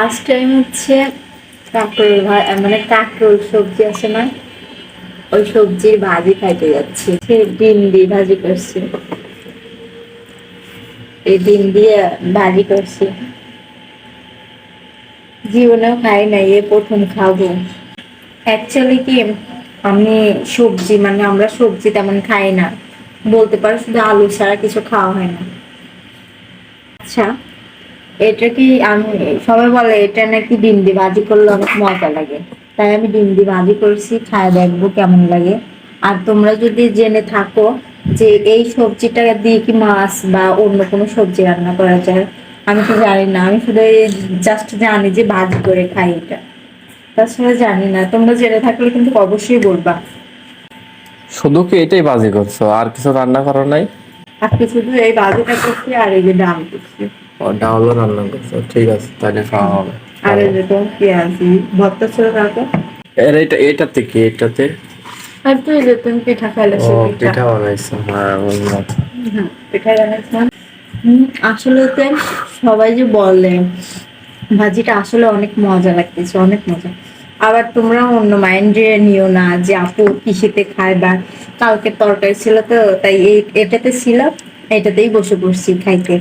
First time হচ্ছে কাঁকরোল মানে কাঁকরোল সবজি আছে না, ওই সবজির ভাজি খাইতে যাচ্ছি। সে ডিম দিয়ে ভাজি করছি, এই ডিম দিয়ে ভাজি করছি। জীবনেও খাই নাই, এ প্রথম খাবো। অ্যাকচুয়ালি কি, আমি সবজি মানে আমরা সবজি তেমন খাই না, বলতে পারো শুধু আলু ছাড়া কিছু খাওয়া হয় না। আচ্ছা, এটা কি আমি, সবাই বলে এটা নাকি ডিম দিয়ে ভাজি করলে অনেক মজা লাগে, তাই আমি ডিম দিয়ে ভাজি করছি, খায় দেখবো কেমন লাগে। আর তোমরা যদি জেনে থাকো যে এই সবজিটা দিয়ে কি মাছ বা অন্য কোনো সবজি রান্না করা যায়, আমি তো জানি না, আমি শুধু জাস্ট জানি যে ভাজি করে খাই এটা, তাছাড়া জানি না। তোমরা জেনে থাকলে কিন্তু অবশ্যই বলবা। শুধু কি এটাই বাজি করছো, আর কিছু রান্না করো নাই? আজকে শুধু এই ভাজিটা করছি আর এই যে ডাল করছি। ও, ডালও রান্না করছো, ঠিক আছে, তাহলে খাওয়া হবে। আর ভালো। এই যে তো পেঁয়াজি ভর্তা ছিল তারপর। এর এটাতে কি, এটাতে? আর তুই যে তুমি পিঠা খাইলে ও, সে পিঠা। পিঠা বানাইছো, হ্যাঁ বুঝলাম। হ্যাঁ, পিঠা বানাইছিলাম। আসলে তো সবাই যে বলে ভাজিটা আসলে অনেক মজা লাগতেছে, অনেক মজা। আবার তোমরা অন্য মাইন্ডে নিও না যে আপু কিসেতে খায়, বা কালকে তরকারি ছিল তো তাই এটাতে ছিল, এটাতেই বসে পড়ছি খাইতে।